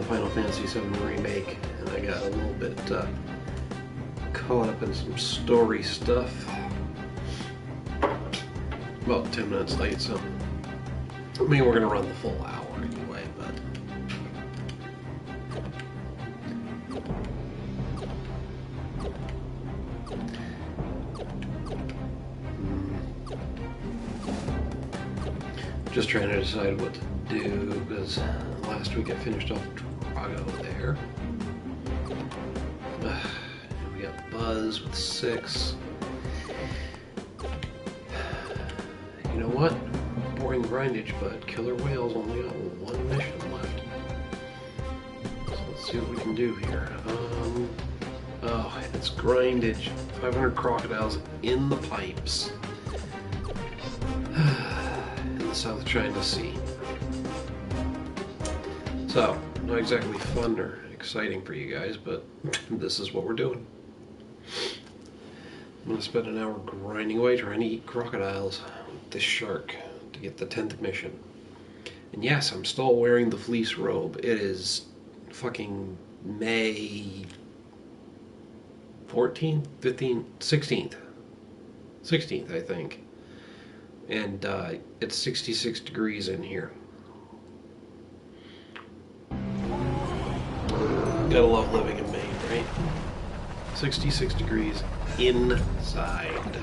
Final Fantasy VII Remake, and I got a little bit caught up in some story stuff. About 10 minutes late, so I mean we're gonna run the full hour anyway, but just trying to decide what to do, because last week I finished off Drago there. We got Buzz with 6. You know what? Boring grindage, but Killer Whales only got 1 mission left. So let's see what we can do here. Oh, it's grindage. 500 crocodiles in the pipes. In the South China Sea. So, not exactly fun or exciting for you guys, but this is what we're doing. I'm going to spend an hour grinding away trying to eat crocodiles with this shark to get the 10th mission. And yes, I'm still wearing the fleece robe. It is fucking May 14th, 15th, 16th. 16th, I think. And it's 66 degrees in here. Gotta love living in Maine, right? 66 degrees inside.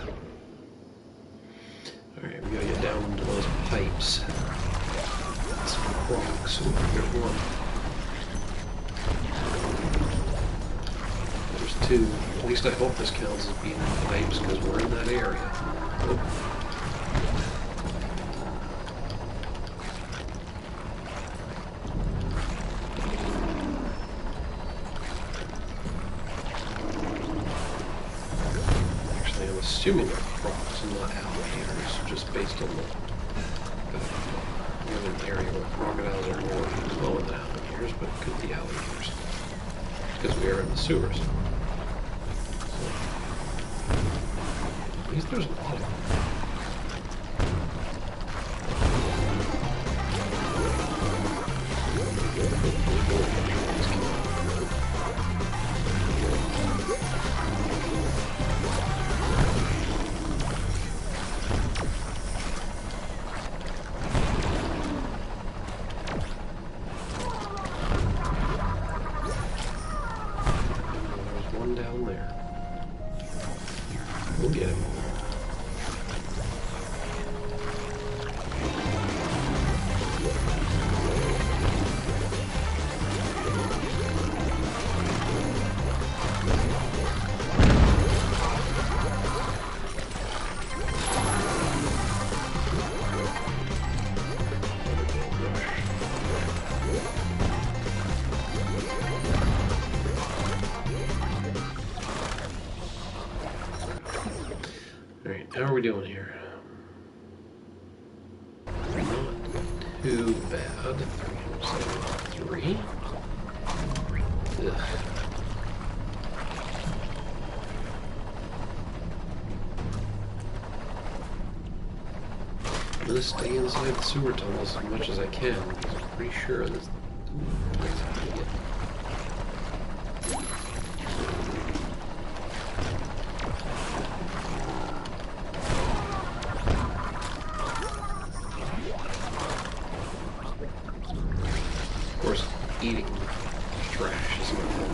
Alright, we gotta get down into those pipes. Some rocks. There's one. There's 2. At least I hope this counts as being in the pipes, because we're in that area. Oh. Assuming they're crocs and not alligators, just based on the northern area where crocodiles are more common than alligators, but it could be alligators because we are in the sewers. So, at least there's a lot of them. Down there. We'll get him. Alright, how are we doing here? Not too bad. 373. Ugh. I'm gonna stay inside the sewer tunnels as much as I can, because I'm pretty sure this. Of course, eating trash is not fun.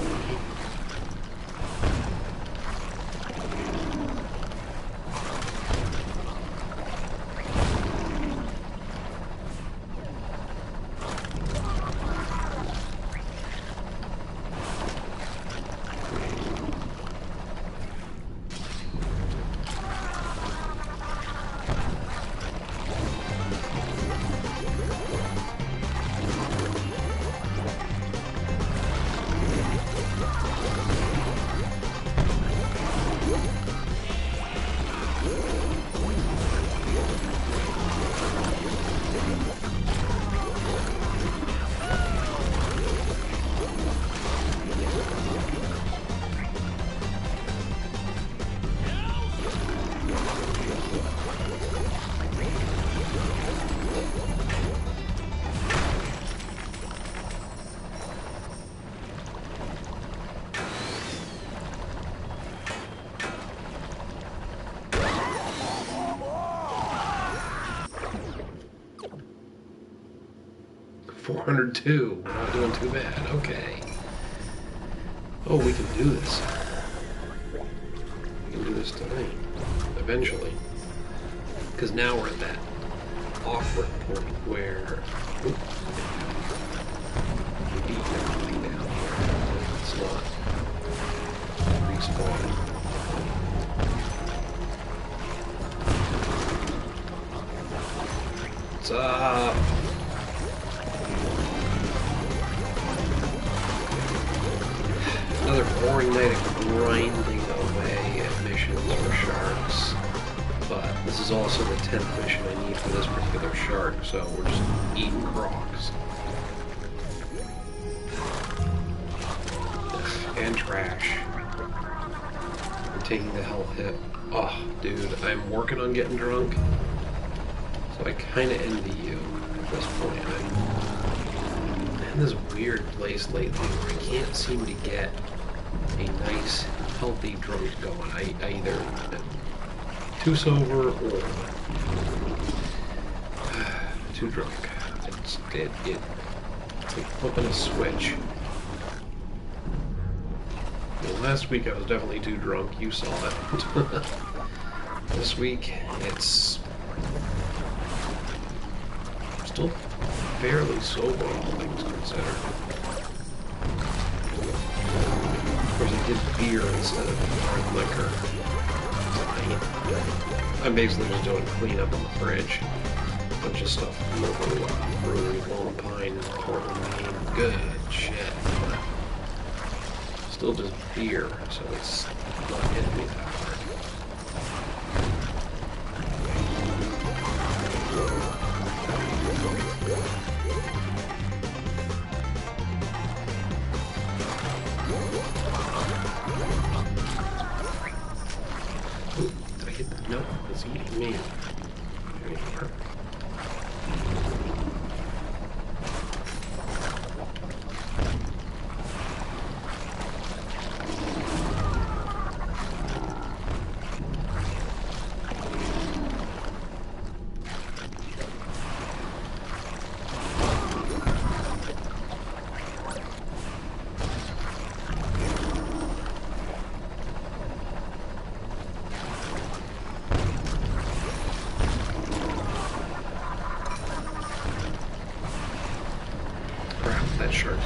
402. We're not doing too bad. Okay. Oh, we can do this. We can do this tonight. Eventually. Because now we're at that awkward point where... Oop, we beat everything down here. It's not respawning. What's up? Another boring night of grinding away at missions for sharks. But this is also the 10th mission I need for this particular shark, so we're just eating crocs. And trash. I'm taking the hell hit. Oh, dude, I'm working on getting drunk. So I kinda envy you at this point. I'm in this weird place lately where I can't seem to get a nice, healthy drunk going. I either am too sober or too drunk. It's like flipping a switch. Well, last week I was definitely too drunk. You saw it. This week it's still fairly sober, all things considered. Of course, I did beer instead of hard liquor. I'm basically just doing cleanup in the fridge. A bunch of stuff from local brewery, Lone Pine, Portland, Maine. Good shit. But still just beer, so it's not hitting me that hard. Nope, it's eating me. There you are. That shark.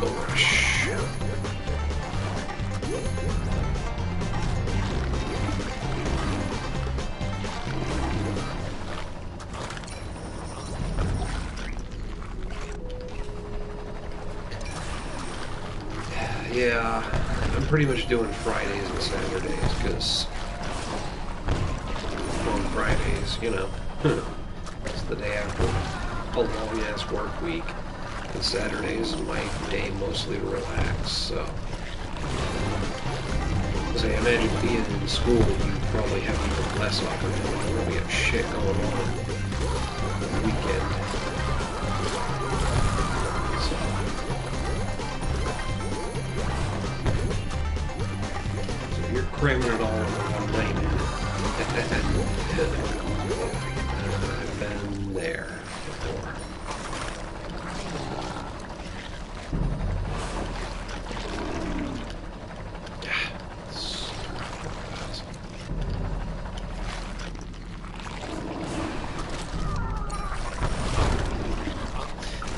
Gosh. Yeah, I'm pretty much doing Fridays and Saturdays because on Fridays, you know, it's the day after a long-ass work week, and Saturdays is my day mostly to relax, so. As I imagine being in school, you probably have even less opportunity when we have shit going on the weekend. So you're cramming it all into one night. I've been there before.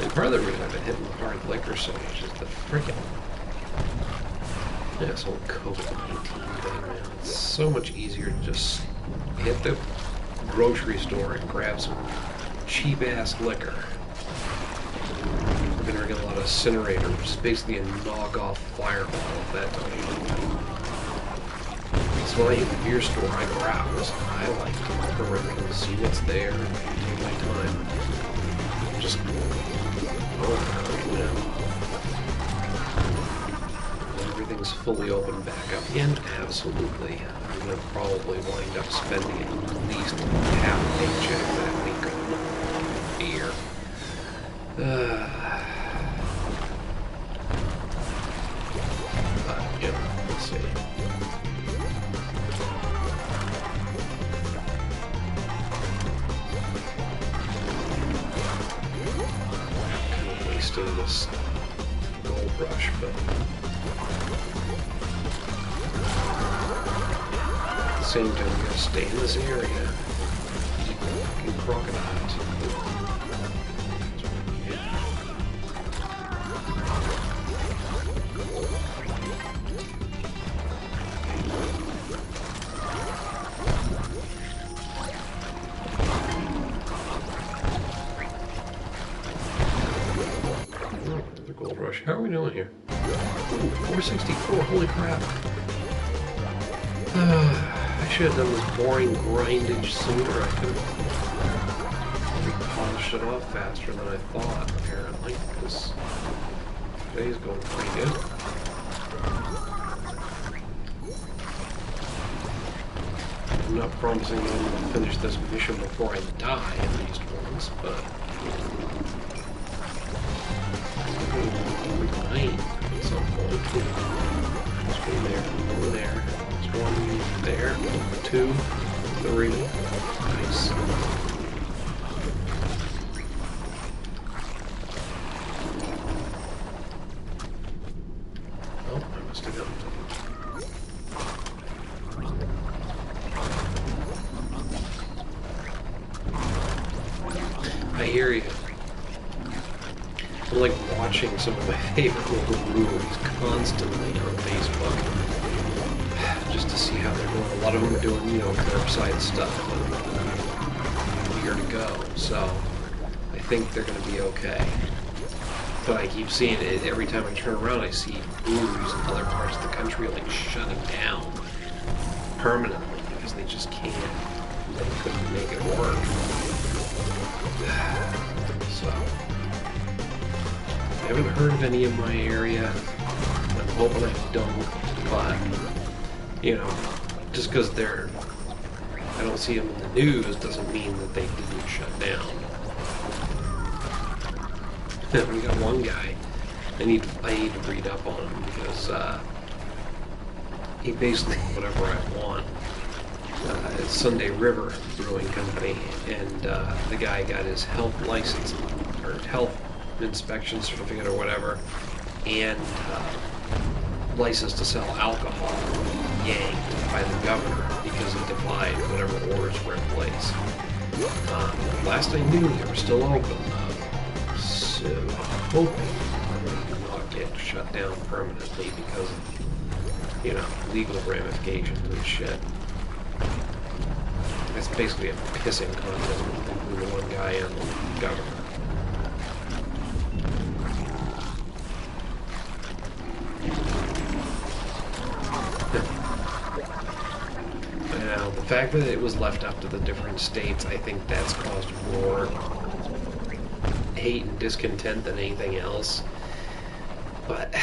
And part of the reason I've been hitting the hard liquor so much is the freaking this whole COVID-19 thing, man. It's so much easier to just hit the grocery store and grab some cheap-ass liquor. We're gonna get a lot of Incinerator, which is basically a knockoff Fireball, if that tells you anything. So when I hit the beer store, I browse. I like to look around and see what's there and take my time. Just go around, you know. Everything's fully open back up again? Absolutely. I'm going to probably wind up spending at least half a paycheck that week on beer. But, you know, let's see. using this gold rush, but at the same time, we gotta stay in this area. Fucking crocodiles. How are we doing here? Ooh, 464, holy crap. I should have done this boring grindage sooner. I could have polished it off faster than I thought, apparently, because today's going pretty good. I'm not promising that I'm going to finish this mission before I die at least once, but at some point. There's one there, one there, there's one there, 2, 3. Nice. Oh, I must have gotten to. I hear you. I'm like watching some of my favorite local breweries constantly on Facebook, just to see how they're doing. A lot of them are doing, you know, curbside stuff, eager to go, so I think they're going to be okay. But I keep seeing it, every time I turn around I see breweries in other parts of the country like shutting down permanently because they just can't, they couldn't make it work. So I haven't heard of any in my area. I'm hoping I don't, but, you know, just because I don't see them in the news doesn't mean that they didn't shut down. We got one guy, I need to read up on him because he basically, whatever I want. It's Sunday River Brewing Company, and the guy got his health license, or health inspection certificate or whatever, and license to sell alcohol yanked by the governor because he defied whatever orders were in place. Last I knew, they were still open though, so I'm hoping they do not get shut down permanently because of, you know, legal ramifications and shit. It's basically a pissing contest between the one guy and the governor. The fact that it was left up to the different states, I think that's caused more hate and discontent than anything else. But,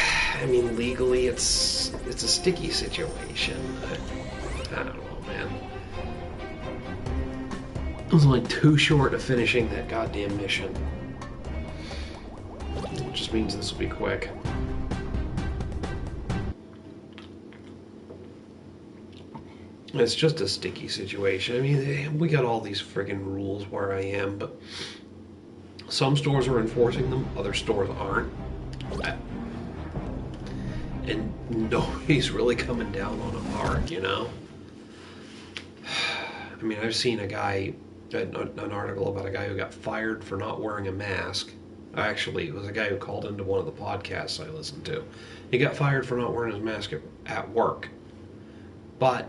I mean, legally, it's a sticky situation. I don't know, man. I was only too short of finishing that goddamn mission. Which just means this will be quick. It's just a sticky situation. I mean, we got all these friggin' rules where I am, but some stores are enforcing them, other stores aren't. And nobody's really coming down on them hard, you know? I mean, I've seen an article about a guy who got fired for not wearing a mask. Actually, it was a guy who called into one of the podcasts I listened to. He got fired for not wearing his mask at work. But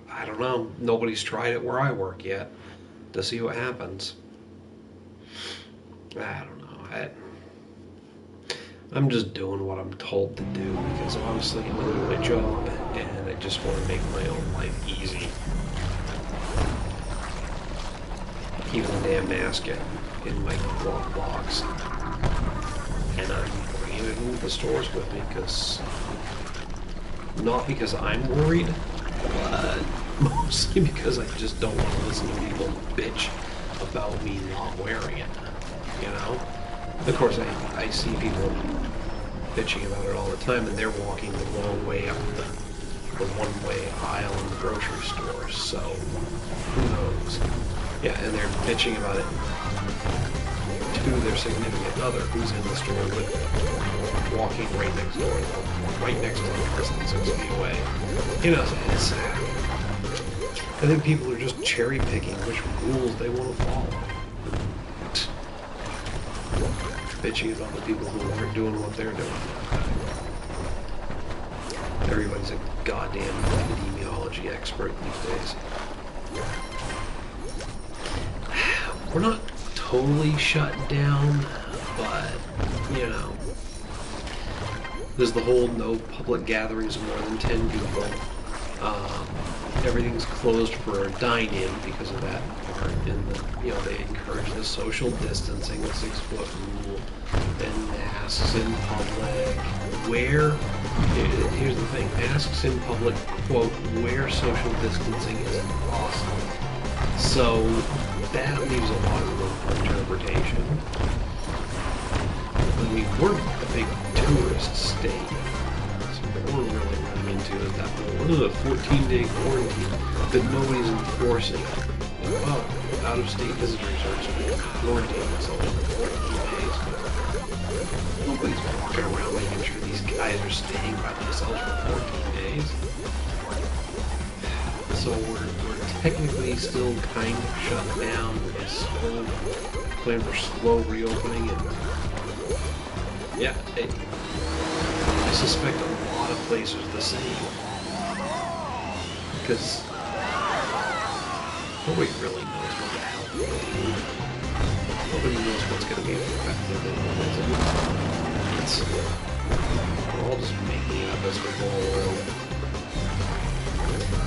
I don't know. Nobody's tried it where I work yet to see what happens. I don't know. I'm just doing what I'm told to do because honestly I'm doing my job and I just want to make my own life easy. Keeping the damn mask in my glove box. And I'm bringing it into the stores with me because... Not because I'm worried, but mostly because I just don't want to listen to people bitch about me not wearing it, you know? Of course, I see people bitching about it all the time, and they're walking the wrong way up the one-way aisle in the grocery store, so who knows? Yeah, and they're bitching about it to their significant other who's in the store with them, walking right next door, right next to the person 6 feet away. You know, it's, I think people are just cherry picking which rules they want to follow. Bitching about the people who aren't doing what they're doing. Everybody's a goddamn epidemiology expert these days. We're not totally shut down, but, you know, there's the whole no public gatherings of more than 10 people. Everything's closed for dine-in because of that part, and you know, they encourage the social distancing, the 6-foot rule, and masks in public. Here's the thing, masks in public, quote, where social distancing is possible. So that leaves a lot of room for interpretation. I mean, we're a big tourist state. So what we're really running into is that whole 14-day quarantine that nobody's enforcing. Well, out-of-state visitors are quarantining themselves for 14 days. Nobody's walking around making sure these guys are staying by themselves for 14 days. So we're technically still kind of shut down. We're still planning for slow reopening, and yeah, I suspect a lot of places the same. Because nobody really knows what the hell to do. Nobody knows what's going to be effective and what isn't. We're all just making it up as we go along.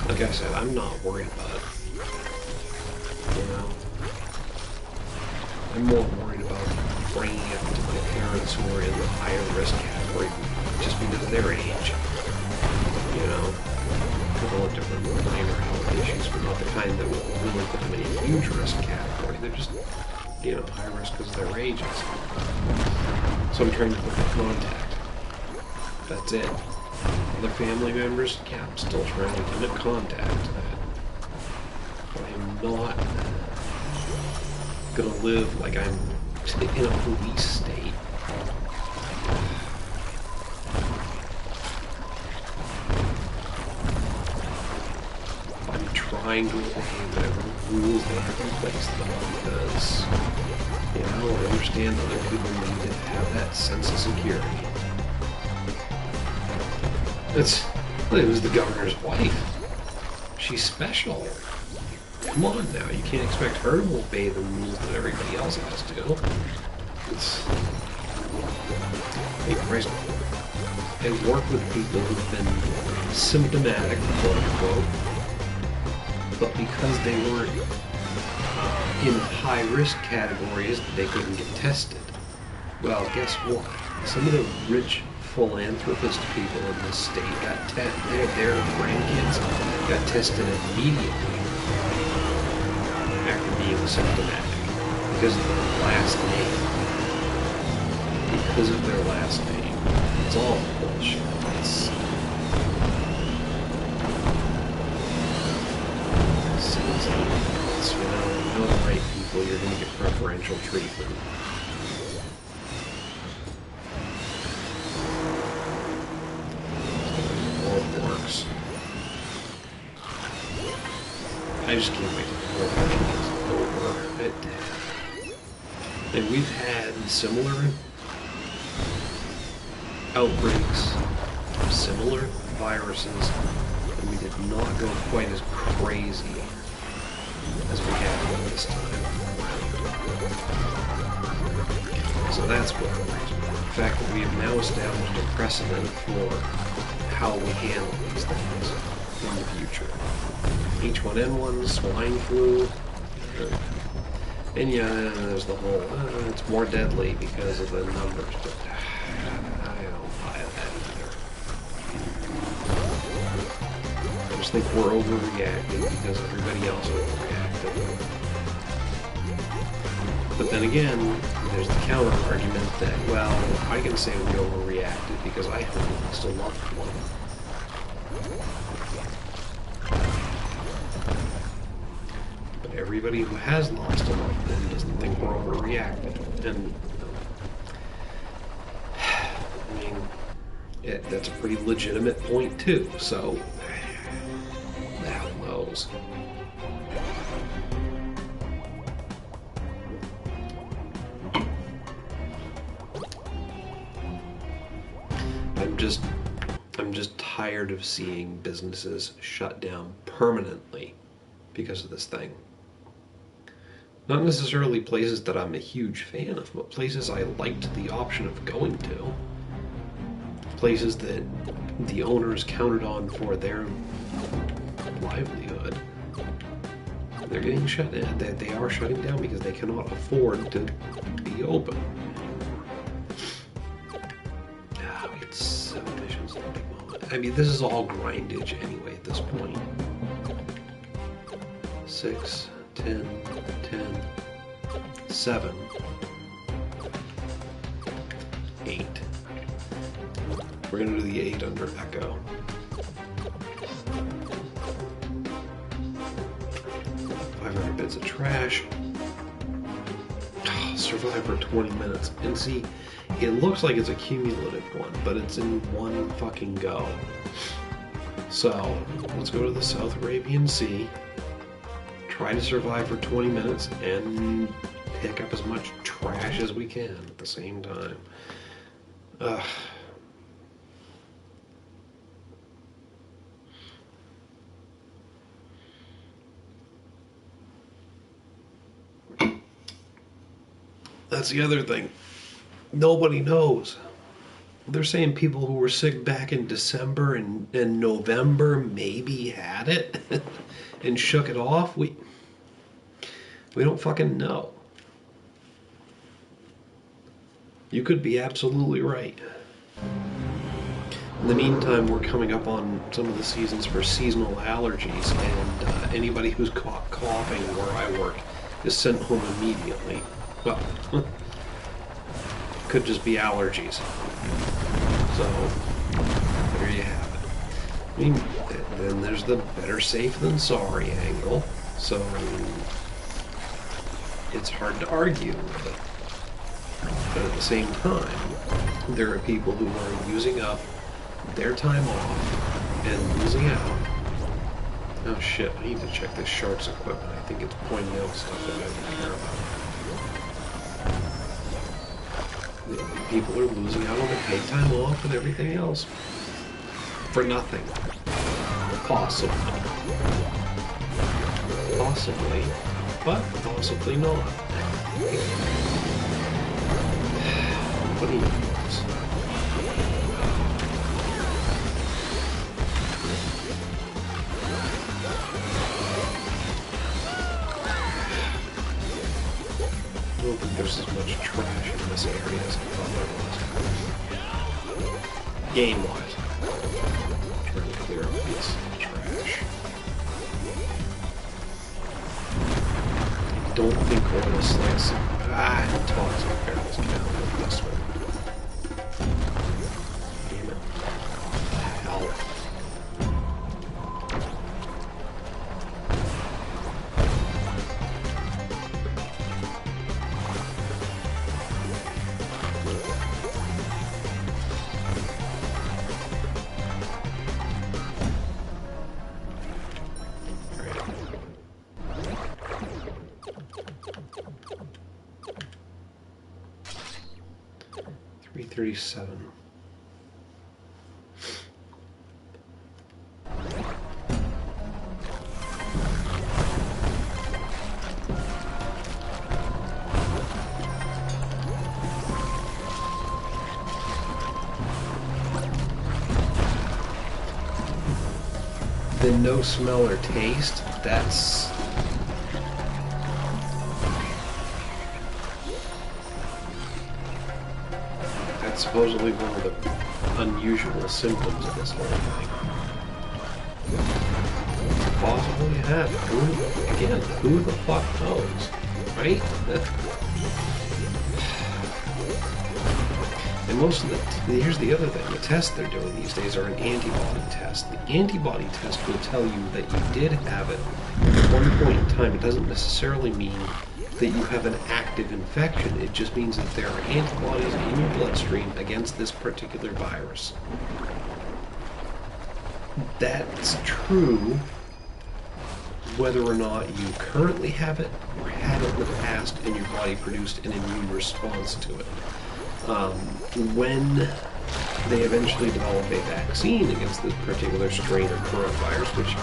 Like I said, I'm not worried about it. You know? I'm more worried about bringing it to my parents who are in the higher risk category just because of their age. You know? A couple of different minor health issues, but not the kind that will really put them in a huge risk category. They're just, you know, high risk because of their ages. So I'm trying to put in contact. That's it. Other family members, yeah, I'm still trying to get in contact. But I'm not gonna live like I'm in a police state. I'm trying to obey whatever rules they have in place though, because, you know, I understand other people need to have that sense of security. It was the governor's wife. She's special. Come on now, you can't expect her to obey the rules that everybody else has to. Hey, Christ. I work with people who've been symptomatic, quote unquote, but because they weren't in high-risk categories, they couldn't get tested. Well, guess what? Some of the rich philanthropist people in this state got their grandkids got tested immediately after being symptomatic because of their last name. Because of their last name. It's all bullshit. Seems like it's, you know the right people, you're going to get preferential treatment. Works. I just can't wait to quarantine is over. And we've had similar outbreaks of similar viruses, and we did not go quite as crazy as we have this time. So that's what worries me. The fact that we have now established a precedent for how we handle these things in the future. H1N1, swine flu, and yeah, there's the whole, it's more deadly because of the numbers, but I don't buy that either. I just think we're overreacting because everybody else overreacted. But then again, there's the counter argument that, well, I can say we overreacted because I have lost a loved one. But everybody who has lost a loved one doesn't think we're overreacting. And I mean, that's a pretty legitimate point too. So, the hell knows. I'm just tired of seeing businesses shut down permanently because of this thing. Not necessarily places that I'm a huge fan of, but places I liked the option of going to. Places that the owners counted on for their livelihood. They're getting shut down. They are shutting down because they cannot afford to be open. It's 7 missions in a big moment. I mean, this is all grindage anyway at this point. 6, 10, 10, 7, 8. We're going to do the 8 under Echo. Bits of trash. Survive for 20 minutes. And see, it looks like it's a cumulative one, but it's in one fucking go. So, let's go to the South Arabian Sea, try to survive for 20 minutes, and pick up as much trash as we can at the same time. Ugh. That's the other thing. Nobody knows. They're saying people who were sick back in December and November maybe had it and shook it off. We don't fucking know. You could be absolutely right. In the meantime, we're coming up on some of the seasons for seasonal allergies, and anybody who's caught coughing where I work is sent home immediately. Well, could just be allergies. So, there you have it. I mean, then there's the better safe than sorry angle. So, it's hard to argue with it. But at the same time, there are people who are using up their time off and losing out. Oh shit, I need to check this Shark's equipment. I think it's pointing out stuff that I don't care about. People are losing out on their paid time off and everything else for nothing. Possibly. Possibly, but possibly not. Nobody knows. I don't think there's as much trash in this area as I thought there was. Game-wise. Trying to clear up this trash. I don't think oil slicks. Toss and barrels count with this one. Damn it. Hell. $337. The no smell or taste, that's supposedly one of the unusual symptoms of this whole thing. Possibly have it. Again, who the fuck knows, right? And most of here's the other thing, the tests they're doing these days are an antibody test. The antibody test will tell you that you did have it at one point in time. It doesn't necessarily mean that you have an active infection. It just means that there are antibodies in your bloodstream against this particular virus. That's true whether or not you currently have it or had it in the past and your body produced an immune response to it. When they eventually develop a vaccine against this particular strain of coronavirus, which,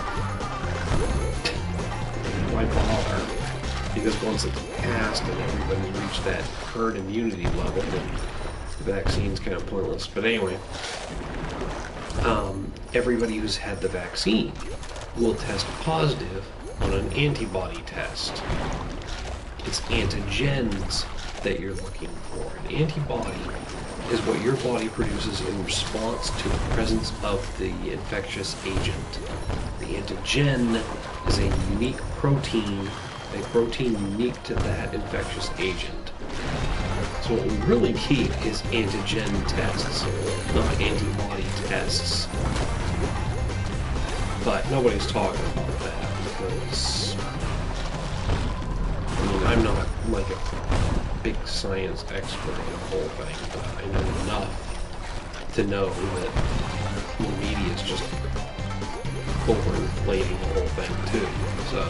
why bother? Because once it's passed and everybody's reached that herd immunity level, then the vaccine's kind of pointless. But anyway, everybody who's had the vaccine will test positive on an antibody test. It's antigens that you're looking for. An antibody is what your body produces in response to the presence of the infectious agent. The antigen is a unique protein, a protein unique to that infectious agent. So what we really need is antigen tests, not antibody tests. But nobody's talking about that because, I mean, I'm not like a big science expert in the whole thing, but I know enough to know that the media is just overinflating the whole thing too. So,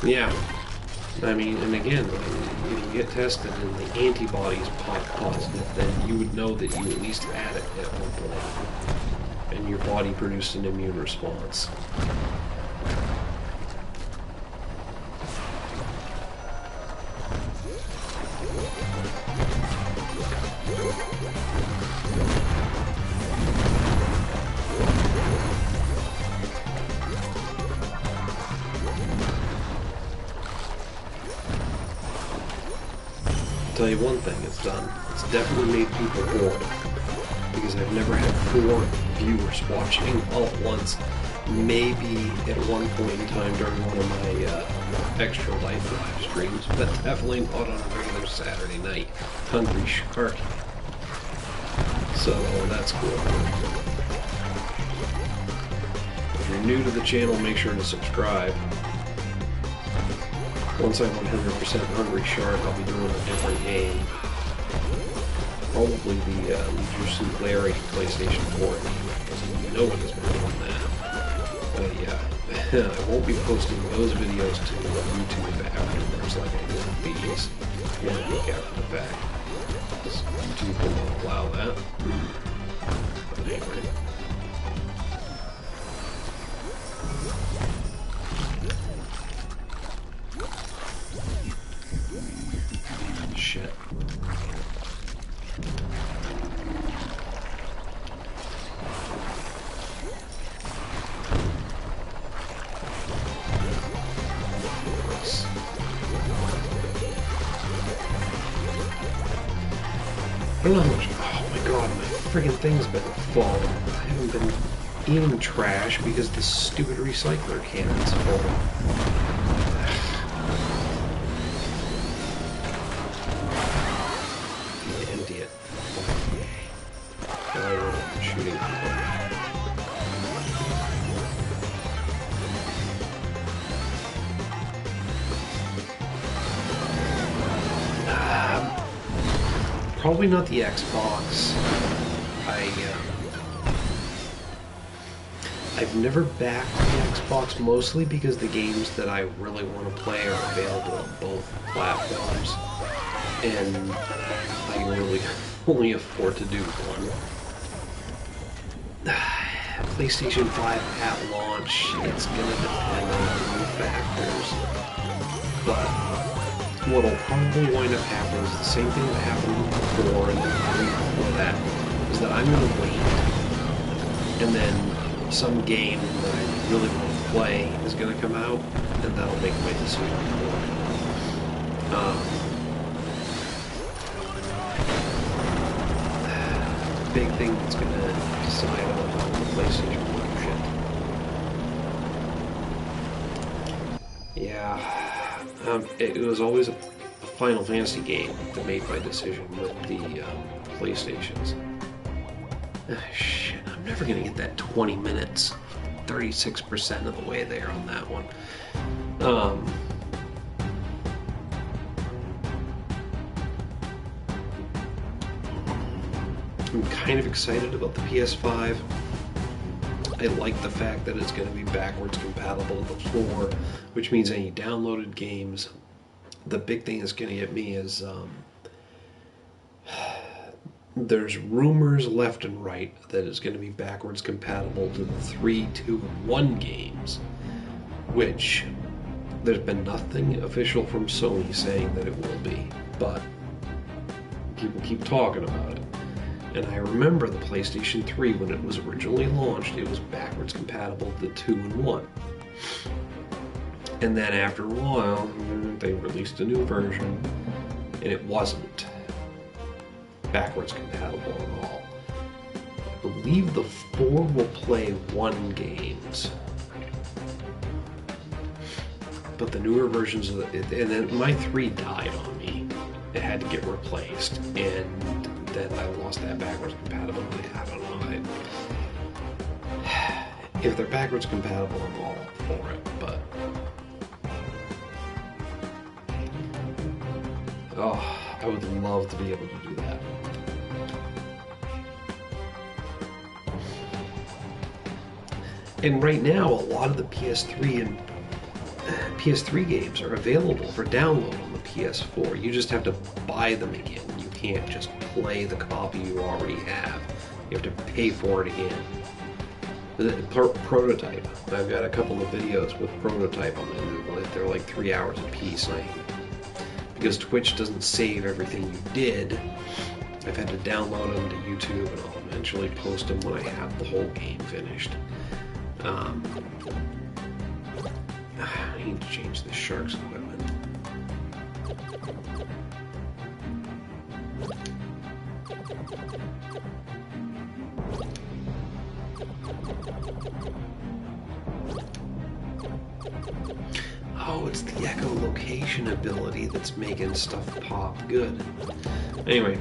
yeah, I mean, and again, if you get tested and the antibodies pop positive, then you would know that you at least had it at one point. And your body produced an immune response. I'll tell you one thing it's done. It's definitely made people bored. Because I've never had 4 viewers watching all at once. Maybe at one point in time during one of my Extra Life live streams, but definitely not on a regular Saturday night. Hungry Shark. So that's cool. If you're new to the channel, make sure to subscribe. Once I'm 100% Hungry Shark, I'll be doing a different game. Probably the Leisure Suit Larry PlayStation 4 game, because no one has been doing that. But yeah, I won't be posting those videos to YouTube afterwards like I did these 1 week after the fact. Because YouTube will not allow that. But anyway. Shit. I don't know how much. Oh my god, my friggin' thing's been falling. I haven't been eating trash because the stupid recycler cannon's full. Empty it. I'm shooting people. Probably not the Xbox. I've never backed the Xbox, mostly because the games that I really want to play are available on both platforms, and I can really only afford to do one. PlayStation 5 at launch, it's going to depend on a few factors, but what'll probably wind up happening is the same thing that happened before and then before that, is that I'm going to wait, and then some game that I really want to play is going to come out, and that'll make my decision for it. The big thing that's going to decide on the PlayStation 1 shit. Yeah, it was always a Final Fantasy game that made my decision with the PlayStations. Shit, I'm never gonna get that 20 minutes. 36% of the way there on that one. I'm kind of excited about the PS5. I like the fact that it's going to be backwards compatible with the 4, which means any downloaded games. The big thing that's going to get me is there's rumors left and right that it's going to be backwards compatible to the 3, 2, and 1 games, which there's been nothing official from Sony saying that it will be, but people keep talking about it. And I remember the PlayStation 3, when it was originally launched, it was backwards compatible to 2 and 1. And then after a while, they released a new version, and it wasn't backwards compatible at all. I believe the 4 will play 1 games. But the newer versions of it, and then my 3 died on me. It had to get replaced, and then I lost that backwards compatibility. I don't know. If they're backwards compatible, I'm all for it, but oh, I would love to be able to do that. And right now, a lot of the PS3 and PS3 games are available for download on the PS4. You just have to buy them again. You can't just play the copy you already have. You have to pay for it again. Prototype. I've got a couple of videos with Prototype on it. They're like 3 hours a piece. Because Twitch doesn't save everything you did, I've had to download them to YouTube, and I'll eventually post them when I have the whole game finished. I need to change the Shark's equipment. Oh, it's the echolocation ability that's making stuff pop. Good. Anyway,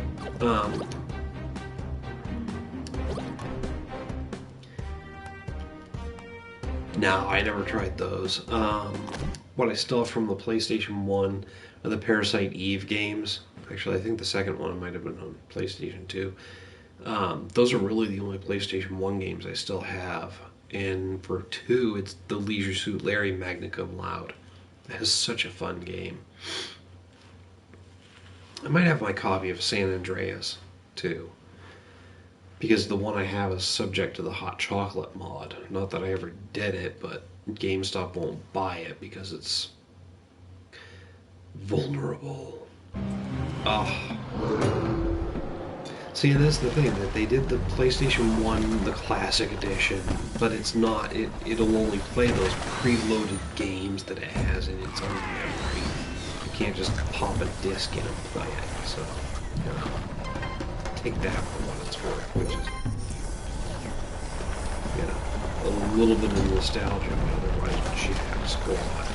no, I never tried those. What I still have from the PlayStation 1 are the Parasite Eve games. Actually, I think the second one might have been on PlayStation 2. Those are really the only PlayStation 1 games I still have. And for 2, it's the Leisure Suit Larry Magna Cum Laude. That is such a fun game. I might have my copy of San Andreas, too. Because the one I have is subject to the hot chocolate mod. Not that I ever did it, but GameStop won't buy it because it's vulnerable. Oh. See, that's the thing, that they did the PlayStation 1, the Classic Edition, but it's not, it'll only play those preloaded games that it has in its own memory. You can't just pop a disc in and play it, so, you know, take that for what it's worth, which is, you know, a little bit of nostalgia, but otherwise she'd have a squad.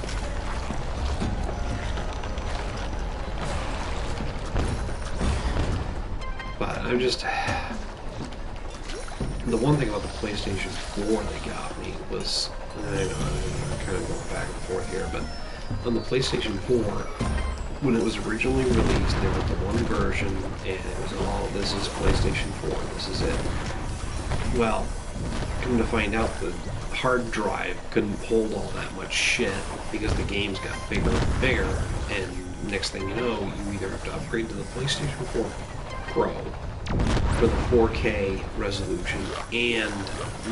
But I'm just... The one thing about the PlayStation 4 that got me was... I know, I'm kind of going back and forth here, but on the PlayStation 4, when it was originally released, there was the one version, and it was all, this is PlayStation 4, this is it. Well, come to find out, the hard drive couldn't hold all that much shit, because the games got bigger and bigger, and next thing you know, you either have to upgrade to the PlayStation 4 Pro for the 4K resolution and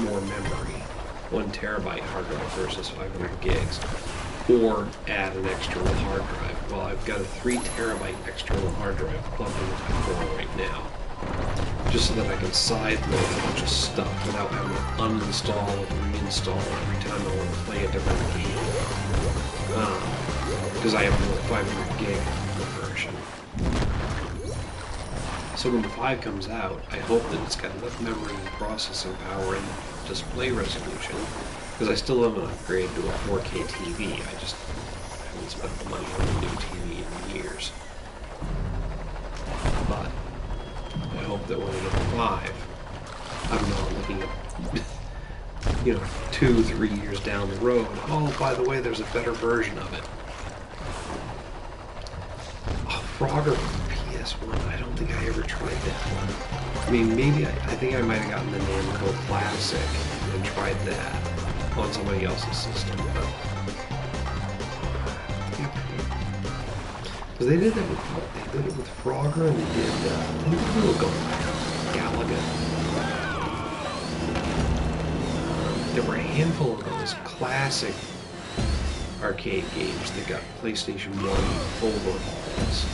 more memory, 1 terabyte hard drive versus 500 gigs, or add an external hard drive. Well, I've got a 3 terabyte external hard drive plugged into my phone right now, just so that I can side load a bunch of stuff without having to uninstall and reinstall every time I want to play a different game. Because I have the 500 gig version. So when the 5 comes out, I hope that it's got enough memory and processing power and display resolution, because I still haven't upgraded to a 4K TV. haven't spent the money on a new TV in years. But I hope that when I get the 5, I'm not looking at, 2-3 years down the road. Oh, by the way, there's a better version of it. Oh, Frogger PS1. I don't think I ever tried that one. I mean, maybe I think I might have gotten the Namco Classic and tried that on somebody else's system. Because they did that with what? They did it with Frogger, and they did Galaga. There were a handful of those classic arcade games that got PlayStation 1 overhauls.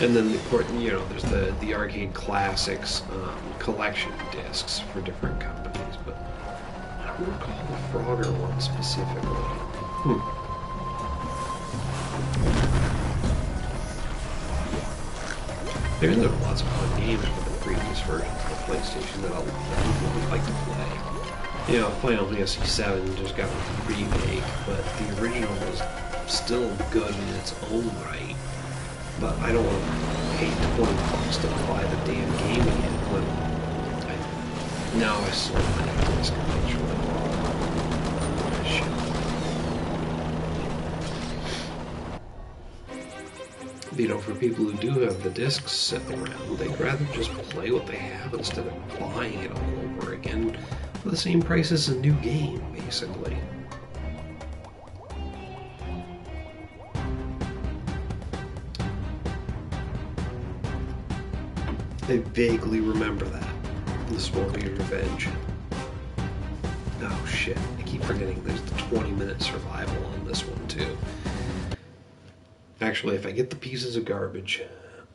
And then there's the arcade classics collection discs for different companies, but I don't recall the Frogger one specifically. There are lots of fun games for the previous versions of the PlayStation that I would like to play. Final Fantasy VII just got a remake, but the original was still good in its own right. But I don't want to pay $20 to buy the damn game again when I sold my disc eventually. For people who do have the discs sitting around, they'd rather just play what they have instead of buying it all over again for the same price as a new game, basically. I vaguely remember that. This will be revenge. Oh shit, I keep forgetting there's the 20-minute survival on this one too. Actually, if I get the pieces of garbage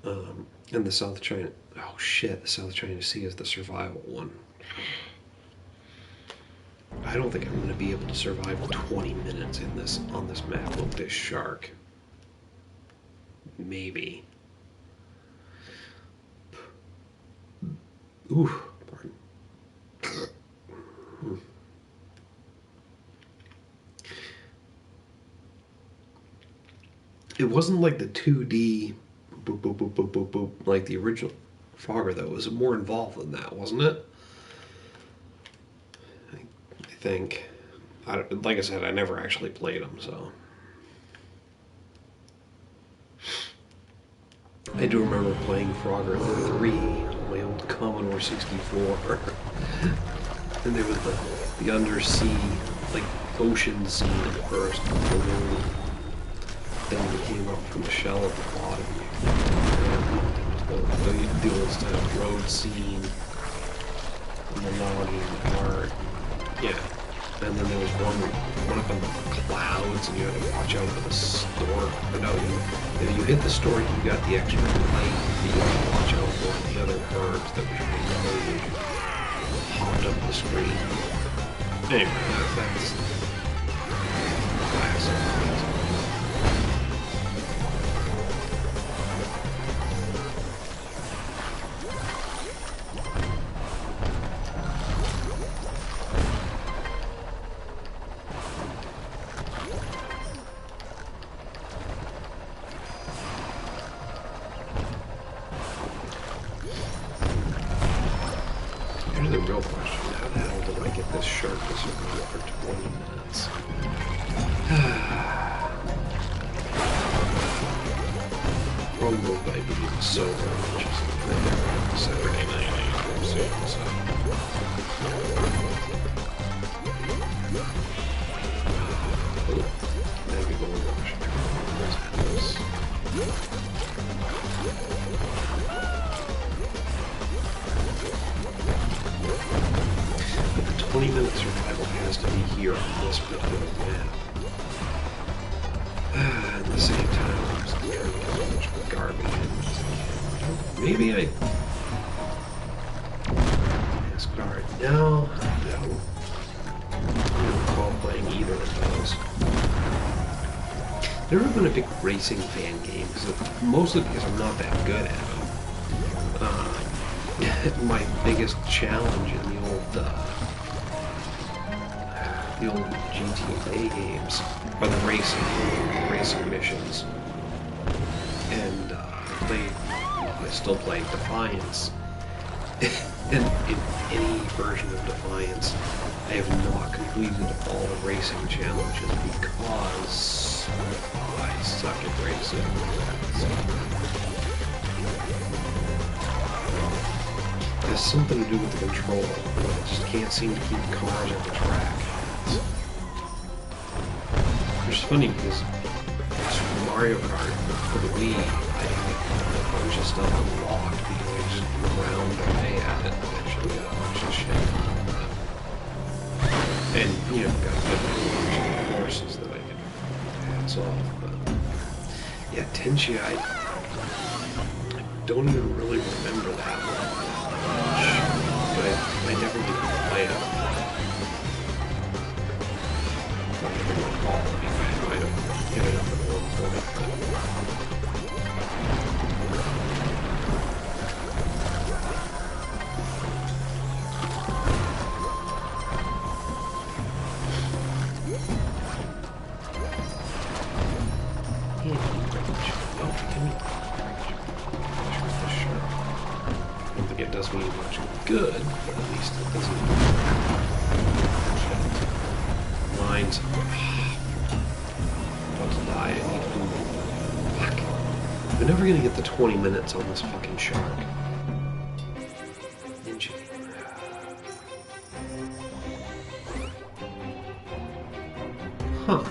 and the South China... Oh shit, the South China Sea is the survival one. I don't think I'm going to be able to survive 20 minutes on this map with this shark. Maybe. Ooh, pardon. It wasn't like the 2D boop, boop, boop, boop, boop, boop, like the original Frogger, though. It was more involved than that, wasn't it? I think. Like I said, I never actually played them, so. I do remember playing Frogger 3 on my old Commodore 64. And there was the undersea, like, ocean scene at first. Then we came up from the shell at the bottom. The old style road scene. And the logging part. Yeah. And then there was one up in the clouds, and you had to watch out for the stork. But no, if you hit the stork, you got the extra light. You had to watch out for the other birds that hopped up the screen. Anyway, that's classic. The real question, how the hell do I get this shark to survive for 20 minutes? Rumble by being so much Saturday night anytime soon, so. Maybe go and watch this. 20-minute survival has to be here on this particular map. At the same time, I'm just trying to get as much garbage in. Maybe I... Discard. No. I don't recall playing either of those. I've never been a big racing fan game, mostly because I'm not that good at them. My biggest challenge in the old the old GTA games, or the racing missions, and I still play Defiance. And in any version of Defiance, I have not completed all the racing challenges because I suck at racing. It has something to do with the control. I just can't seem to keep cars on the track. Which is funny because Super Mario Kart for the Wii, I had a bunch of stuff unlocked because I just ground away at it and eventually got a bunch of shit. And, you know, got a bunch of courses that I could pass off. But, yeah, Tenchi, I don't even really remember that one much. But I never did play it. I don't recall. I might have given it up at one point. It does me much good, but at least it doesn't. Lines. About to die. I need food. Fuck. We're never gonna get the 20 minutes on this fucking shark. Ninja. Huh.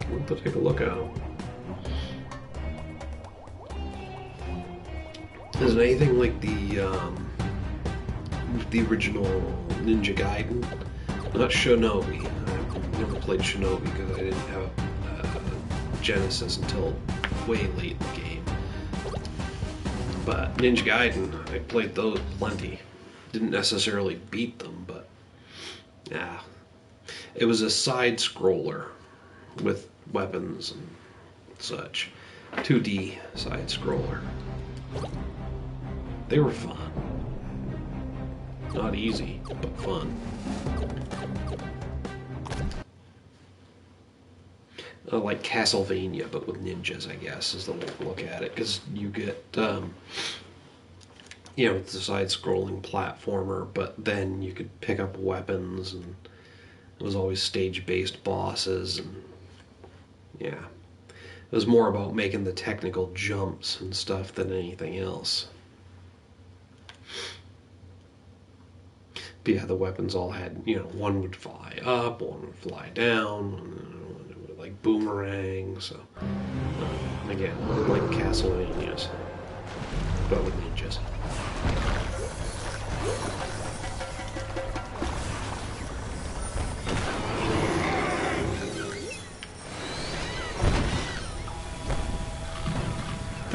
We'll have to take a look at him. Is it anything like the original Ninja Gaiden? Not Shinobi. I never played Shinobi because I didn't have a Genesis until way late in the game. But Ninja Gaiden, I played those plenty. Didn't necessarily beat them, but yeah. It was a side scroller with weapons and such. 2D side scroller. They were fun. Not easy, but fun. Like Castlevania, but with ninjas, I guess, is the way to look at it. Because you get, you know, it's a side-scrolling platformer, but then you could pick up weapons, and it was always stage-based bosses, and yeah. It was more about making the technical jumps and stuff than anything else. But yeah, the weapons all had, you know, one would fly up, one would fly down, one would like boomerang, so again, like Castlevanias, but with ninjas.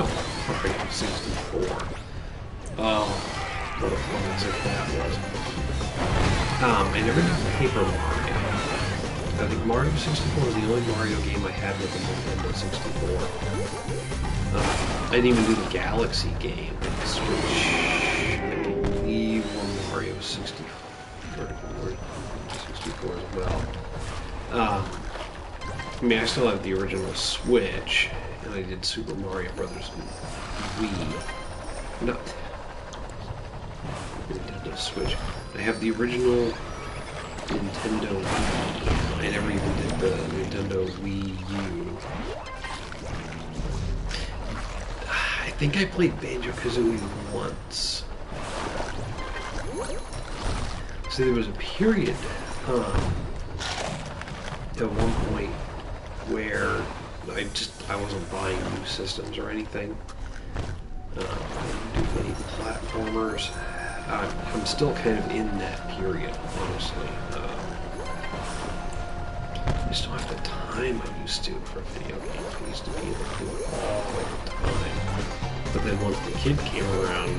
Oh, Mario 64. Oh, what a classic that was. I never did Paper Mario. I think Mario 64 was the only Mario game I had with the Nintendo 64. I didn't even do the Galaxy game, which I believe were Mario 64 as well. I mean, I still have the original Switch, and I did Super Mario Brothers Wii. Not Nintendo Switch. I have the original Nintendo Wii. I never even did the Nintendo Wii U. I think I played Banjo-Kazooie once. So there was a period at one point where I wasn't buying new systems or anything. I didn't do any platformers. I'm still kind of in that period, honestly. I just don't have the time I used to for video games. I used to be able to do it all the time. But then once the kid came around, it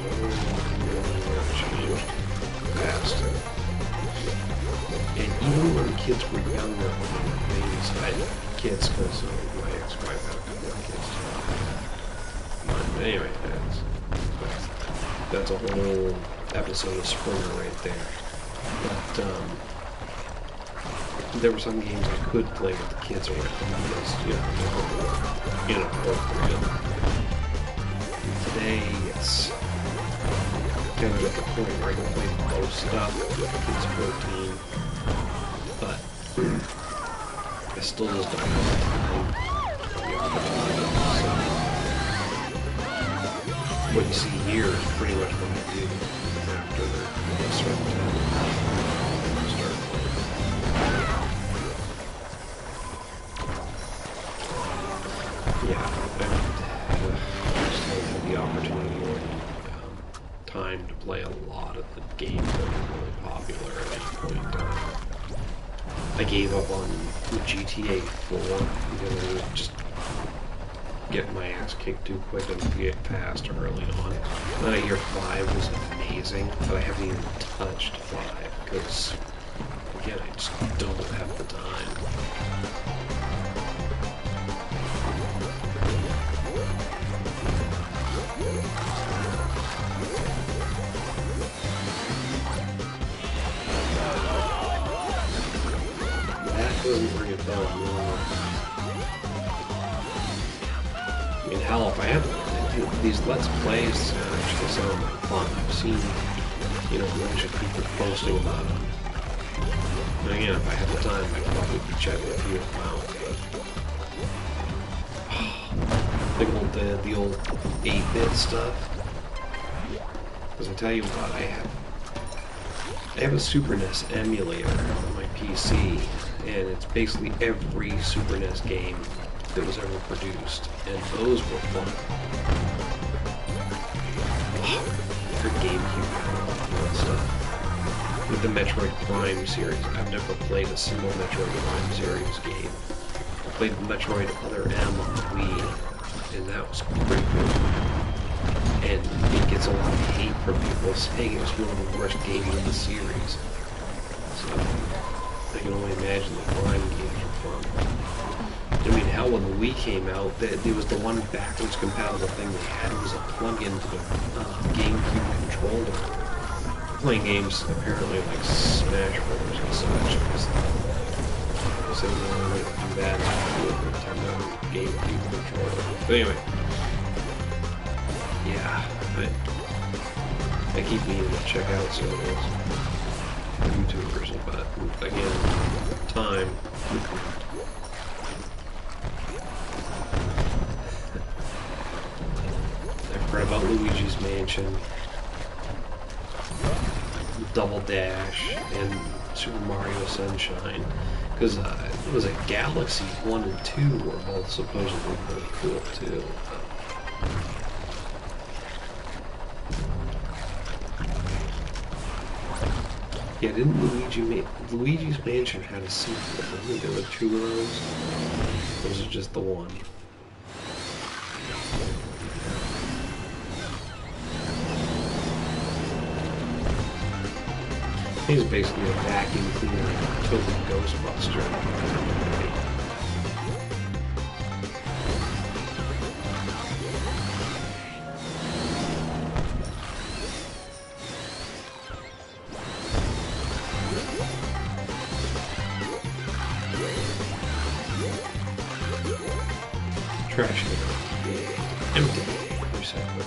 changed fast. And even when kids were younger, I had kids because my ex-wife had a couple of kids too. But anyway, that's a whole episode of Springer right there. But there were some games I could play with the kids around because, you know, they were inappropriate. Today, it's kind of at the point where I can play most stuff with kids 14, but I still just don't have the time or the opportunity. So what you see here is pretty much what I do after a certain time. Start playing. Yeah, I just haven't had the opportunity or time to play a lot of the games that were really popular at any point in time. I gave up on GTA 4 because I was just getting my ass kicked too quick and get past early on. Then I hear 5 was amazing, but I haven't even touched 5 because, again, I just don't have the time. That doesn't ring a bell, no. I mean, hell, if I had these Let's Plays actually sound like fun. I've seen, you know, a bunch of people posting about them. And again, if I had the time, I'd probably be checking a few of them out. But the old 8-bit stuff. Because I tell you what, I have a Super NES emulator on my PC, and it's basically every Super NES game that was ever produced, and those were fun. For GameCube and stuff. With the Metroid Prime series, I've never played a single Metroid Prime series game. I played Metroid Other M on the Wii, and that was pretty good. And it gets a lot of hate from people saying it was one of the worst games in the series. So, I can only imagine the Prime games were fun. I mean, hell, when the Wii came out, there was the one backwards compatible thing they had. It was a plug-in to the GameCube controller. Playing games, apparently, like Smash Bros. And such. So the only way to do that is to do it with a Nintendo GameCube controller. But anyway. Yeah, I keep meaning to check out some of those YouTubers, but again, time. I've heard about Luigi's Mansion, Double Dash, and Super Mario Sunshine. Because it was a Galaxy 1 and 2 were both supposedly really cool too. Yeah, didn't Luigi's Mansion had a sequel? I think there were 2 of those. Those are just the one. He's basically a vacuum cleaner, total Ghostbuster. Trash can. Empty. Recycle.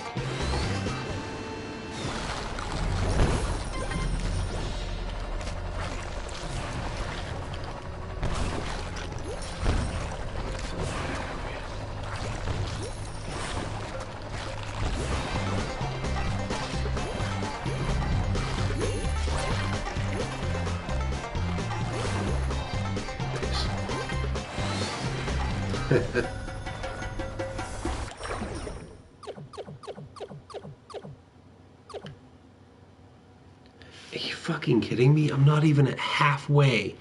Are you fucking kidding me? I'm not even at halfway.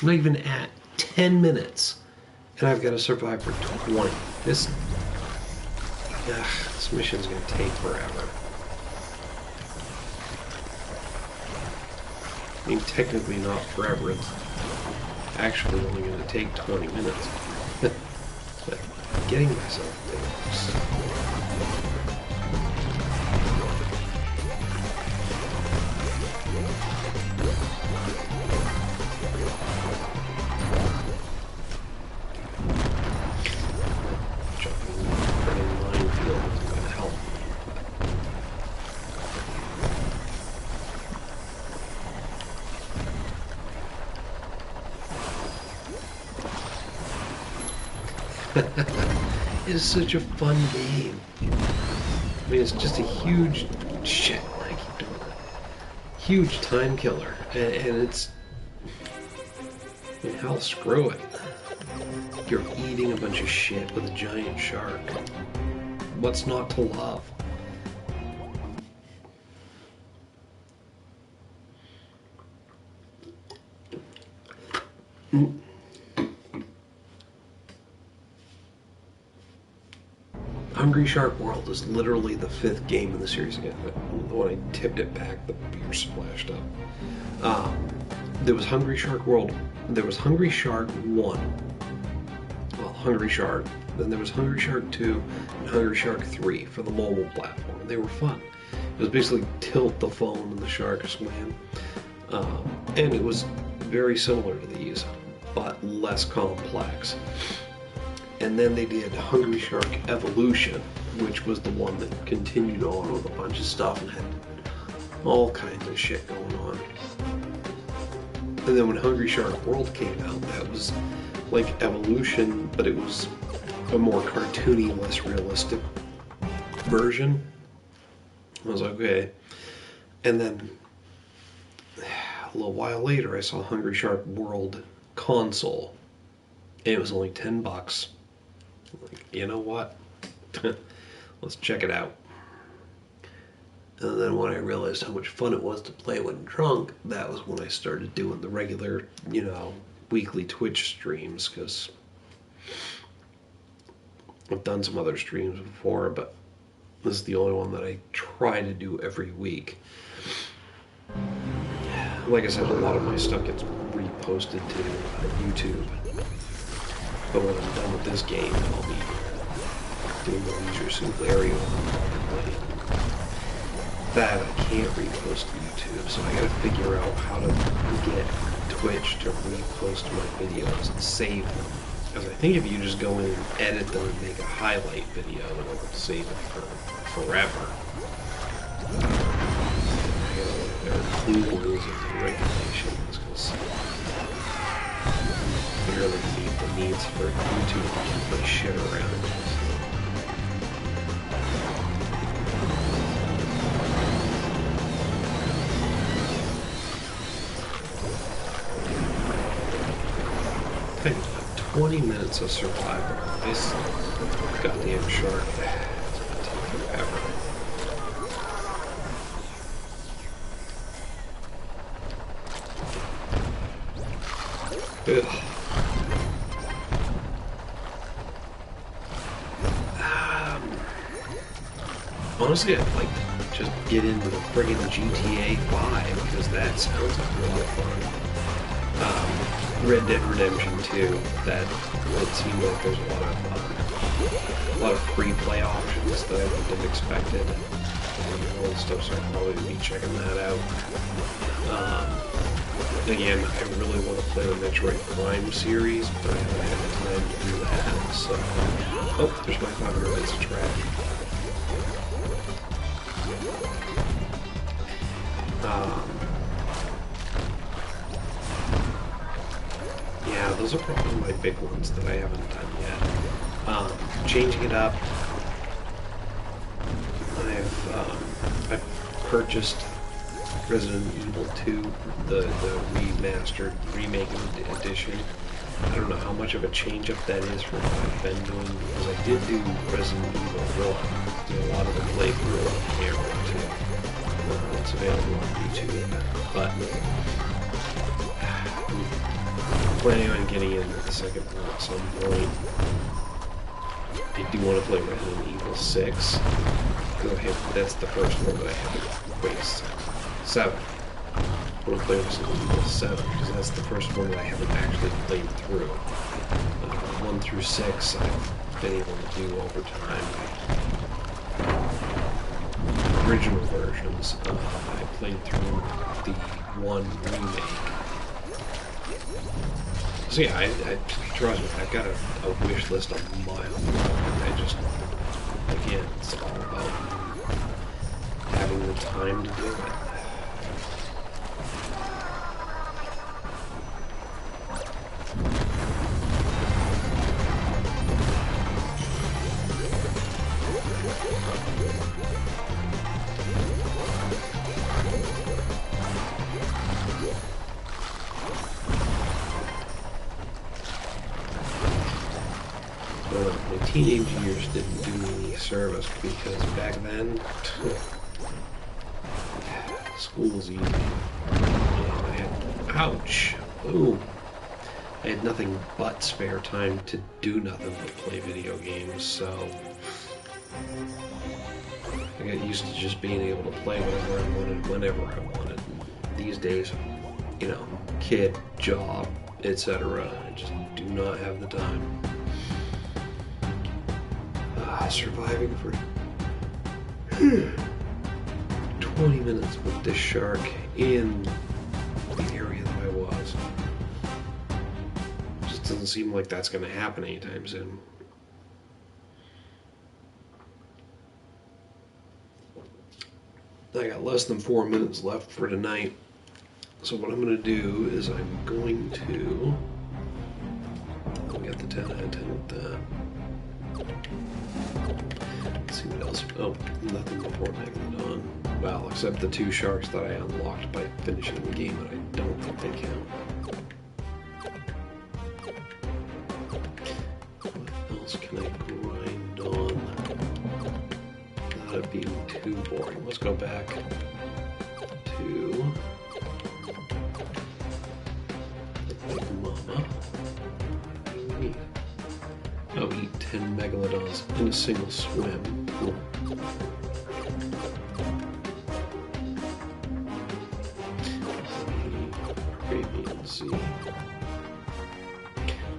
I'm not even at 10 minutes. And I've got to survive for 20. This mission's gonna take forever. I mean, technically not forever. It's actually only gonna take 20 minutes. But getting myself there. It's such a fun game. I mean, it's just a huge shit. I keep doing that. Huge time killer, and it's. I mean, hell, screw it. You're eating a bunch of shit with a giant shark. What's not to love? Hungry Shark World is literally the 5th game in the series again. When I tipped it back, the beer splashed up. There was Hungry Shark World. There was Hungry Shark 1. Well, Hungry Shark. Then there was Hungry Shark 2 and Hungry Shark 3 for the mobile platform. They were fun. It was basically tilt the phone and the shark swam. And it was very similar to these, but less complex. And then they did Hungry Shark Evolution, which was the one that continued on with a bunch of stuff and had all kinds of shit going on. And then when Hungry Shark World came out, that was like Evolution, but it was a more cartoony, less realistic version. I was like, okay. And then a little while later, I saw Hungry Shark World console. And it was only $10. Like, you know what? Let's check it out. And then when I realized how much fun it was to play when drunk, that was when I started doing the regular, weekly Twitch streams, because I've done some other streams before, but this is the only one that I try to do every week. Like I said, a lot of my stuff gets reposted to YouTube. But when I'm done with this game, I'll be doing the Leisure Suit Larry playing. That I can't repost to YouTube, so I gotta figure out how to get Twitch to repost my videos and save them. Because I think if you just go in and edit them and make a highlight video, it'll save it for forever. I gotta look at their rules and regulations, because I really need the needs for YouTube to keep my shit around. Okay, 20 minutes of survival. This goddamn shark. It's gonna take forever. Ugh. Honestly, I'd like to just get into the friggin' GTA 5, because that sounds like really fun. Red Dead Redemption 2, that it seemed like there's a lot of free play options that I wouldn't have expected. And all this stuff, so I'll probably be checking that out. Again, I really want to play the Metroid Prime series, but I haven't had the time to do that, so... Oh, there's my 500 bits of trash. Yeah, those are probably my big ones that I haven't done yet. Changing it up. I've purchased Resident Evil 2, the remastered, remake edition. I don't know how much of a change up that is from what I've been doing, because I did do Resident Evil 1. Did a lot of the playthrough on camera too. It's available on YouTube, but I'm planning on getting into the second one at some point. I do want to play Resident Evil 6. That's the first one that I haven't. Wait, 7. I want to play Resident Evil 7 because that's the first one that I haven't actually played through. 1 through 6 I've been able to do over time. Original versions. I played through the 1 remake. So yeah, I trust me, I've got a wish list a mile long. I just, again, it's all about having the time to do it. teenage years didn't do me any service because back then, school was easy. I had, ouch, boom. I had nothing but spare time to do nothing but play video games, so I got used to just being able to play whatever I wanted, whenever I wanted. These days, you know, kid, job, etc. I just do not have the time. Surviving for 20 minutes with this shark in the area that I was. Just doesn't seem like that's going to happen anytime soon. I got less than 4 minutes left for tonight. So what I'm going to do is I'm going to... We got the 10 out of 10 with that. Let's see what else. Oh, nothing before Megalodon. Well, except the 2 sharks that I unlocked by finishing the game, but I don't think they count. What else can I grind on without it being too boring? Let's go back to the Big Mama. Oh, eat 10 megalodons in a single swim. Cool. Arabian Sea.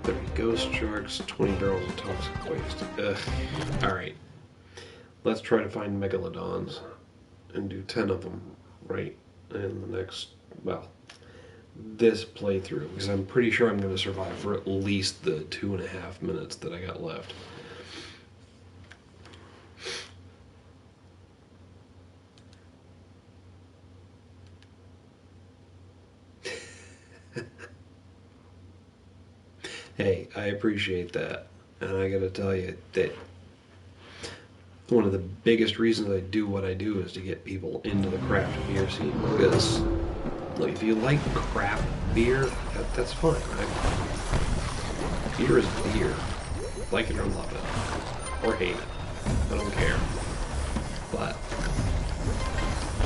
30 ghost sharks, 20 barrels of toxic waste. Alright. Let's try to find megalodons and do 10 of them right in the next, well, this playthrough, because I'm pretty sure I'm going to survive for at least the 2.5 minutes that I got left. Hey, I appreciate that, and I gotta tell you that one of the biggest reasons I do what I do is to get people into the craft beer scene, because look, if you like craft beer, that's fine. Beer is beer. Like it or love it. Or hate it. I don't care. But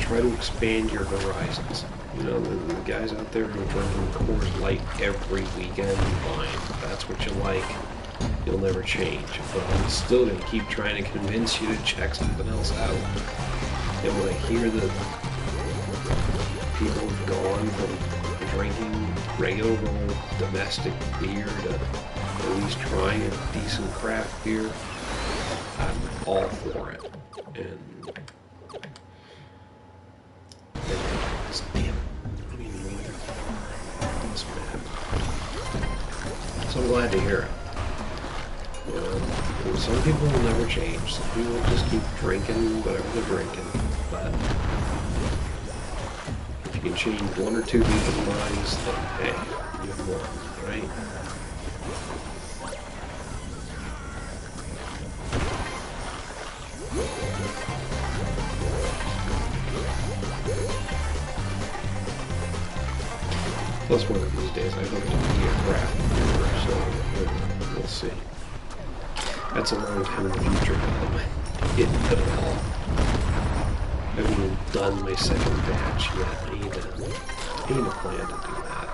try to expand your horizons. You know, the guys out there who are drinking Coors Light every weekend, fine. If that's what you like, you'll never change. But I'm still going to keep trying to convince you to check something else out. And when I hear that people have gone from drinking regular old domestic beer to at least trying a decent craft beer, I'm all for it. And damn, I mean, this map. So I'm glad to hear it. You know, some people will never change. Some people will just keep drinking whatever they're drinking. But if you can change 1 or 2 people's minds, then hey, you've won, right? Plus, one of these days, I hope to be a craft brewer, so we'll see. That's a long time in the future, but I'm getting at all. I haven't even done my second batch yet. I need a plan to do that.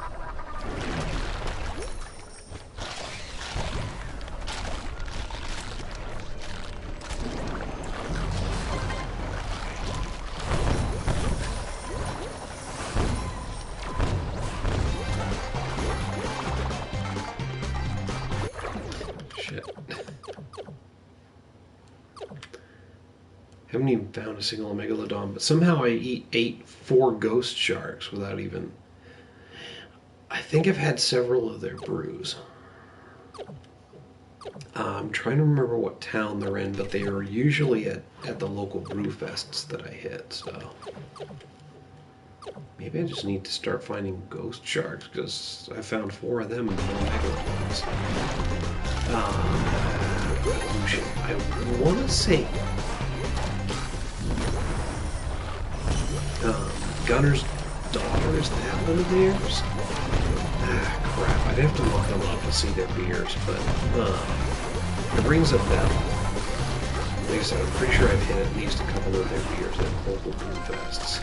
Haven't even found a single megalodon, but somehow I ate 4 ghost sharks without even... I think I've had several of their brews. I'm trying to remember what town they're in, but they are usually at the local brew fests that I hit, so... Maybe I just need to start finding ghost sharks, because I found 4 of them and no megalodons. I want to say... Gunner's daughter, is that one of theirs? Ah, crap, I'd have to look them up to see their beers, but, It rings a bell. Like I said, I'm pretty sure I've hit at least a couple of their beers at local brew fests.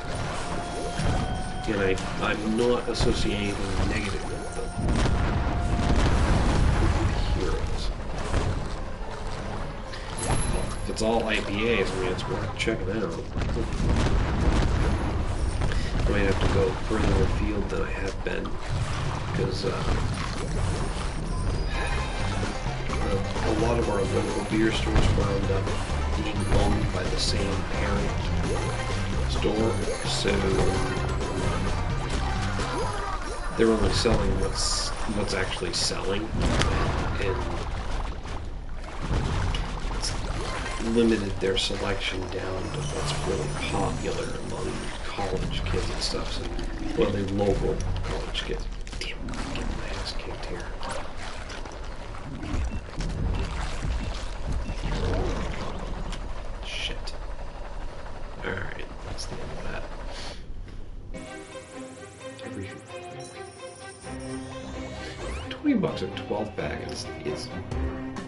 And I'm not associating anything negative with them. Heroes. If it's all IPAs, I mean, it's worth checking out. I might have to go further afield than I have been, because a lot of our local beer stores wound up being owned by the same parent store, so they're only selling what's actually selling, and it's limited their selection down to what's really popular among college kids and stuff. So, well, the local college kids. Damn, I'm getting my ass kicked here. Shit. Alright, that's the end of that. $20 a 12 pack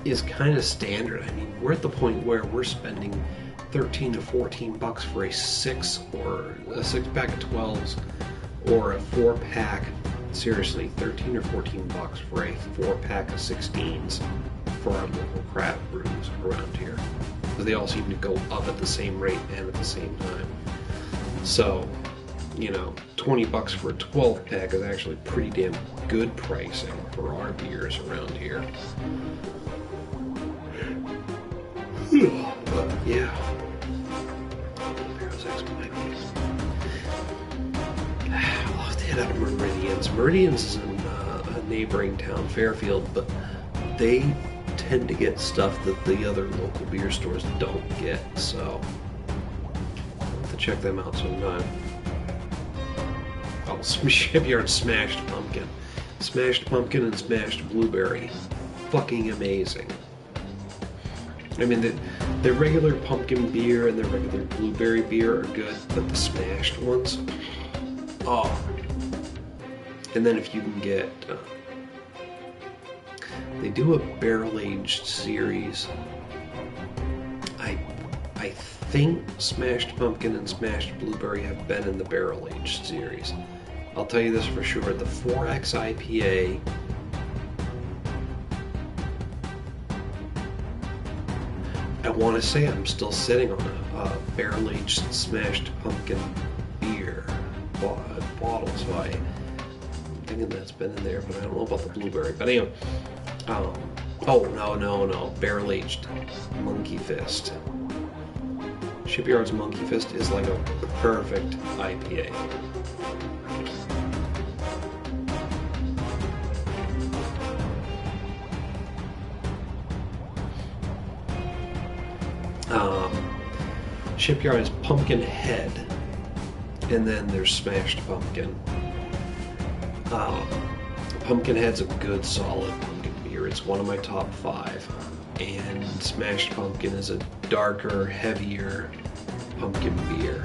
is kind of standard. I mean, we're at the point where we're spending $13 to $14 for a 6 pack of 12s, or a 4-pack. Seriously, $13 or $14 for a 4-pack of 16s for our local craft brews around here, because they all seem to go up at the same rate and at the same time. So, you know, $20 for a 12 pack is actually pretty damn good pricing for our beers around here. But yeah, Barrels X I'll have to head out to Meridian's. Meridian's is in a neighboring town, Fairfield, but they tend to get stuff that the other local beer stores don't get, so I'll have to check them out sometime. Oh, Shipyard Smashed Pumpkin. Smashed Pumpkin and Smashed Blueberry. Fucking amazing. I mean, the regular pumpkin beer and the regular blueberry beer are good, but the smashed ones, oh. And then if you can get, they do a barrel-aged series. I think Smashed Pumpkin and Smashed Blueberry have been in the barrel-aged series. I'll tell you this for sure, the 4X IPA, I want to say I'm still sitting on a barrel-aged Smashed Pumpkin beer bottle, so I'm thinking that's been in there, but I don't know about the blueberry. But anyway, oh, no, barrel-aged Monkey Fist. Shipyard's Monkey Fist is like a perfect IPA. Shipyard is Pumpkin Head, and then there's Smashed Pumpkin. Pumpkin Head's a good, solid pumpkin beer. It's one of my top 5. And Smashed Pumpkin is a darker, heavier pumpkin beer.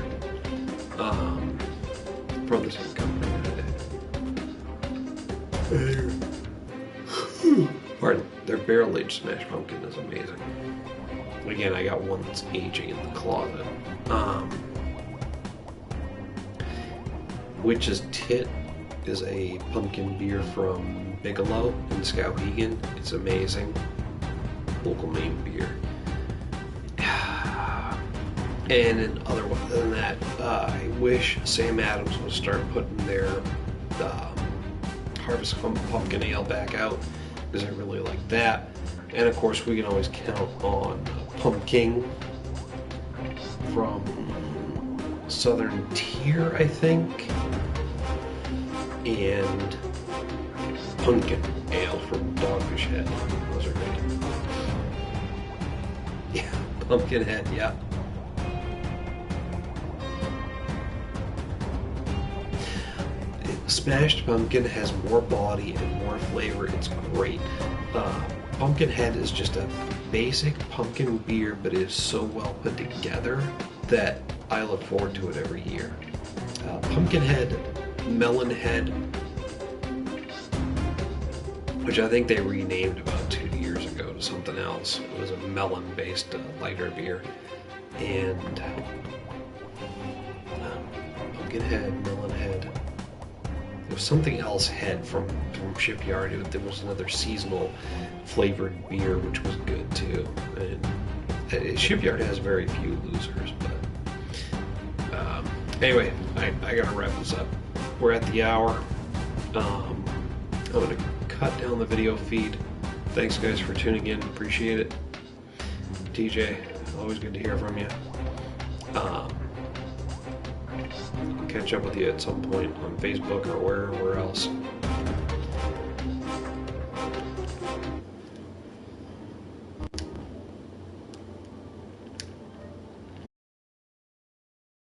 From the same company. Pardon, their barrel-aged Smashed Pumpkin is amazing. Again, I got one that's aging in the closet. Witch's Tit is a pumpkin beer from Bigelow in Skowhegan. It's amazing. Local Maine beer. And in other than that, I wish Sam Adams would start putting their Harvest Pumpkin Ale back out, because I really like that. And of course, we can always count on Pumpkin from Southern Tier, I think, and Pumpkin Ale from Dogfish Head. Those are good. Yeah, Pumpkin Head, yeah. Smashed Pumpkin has more body and more flavor. It's great. Pumpkin Head is just a basic pumpkin beer, but it is so well put together that I look forward to it every year. Pumpkin Head, Melon Head, which I think they renamed about 2 years ago. ago to something else. It was a melon-based lighter beer, and pumpkin head, melon head. There was something else head from Shipyard. There was another seasonal flavored beer which was good too. And Shipyard has very few losers, but anyway, I gotta wrap this up. We're at the hour. I'm gonna cut down the video feed. Thanks guys for tuning in. Appreciate it. TJ, always good to hear from you. I'll catch up with you at some point on Facebook or wherever else.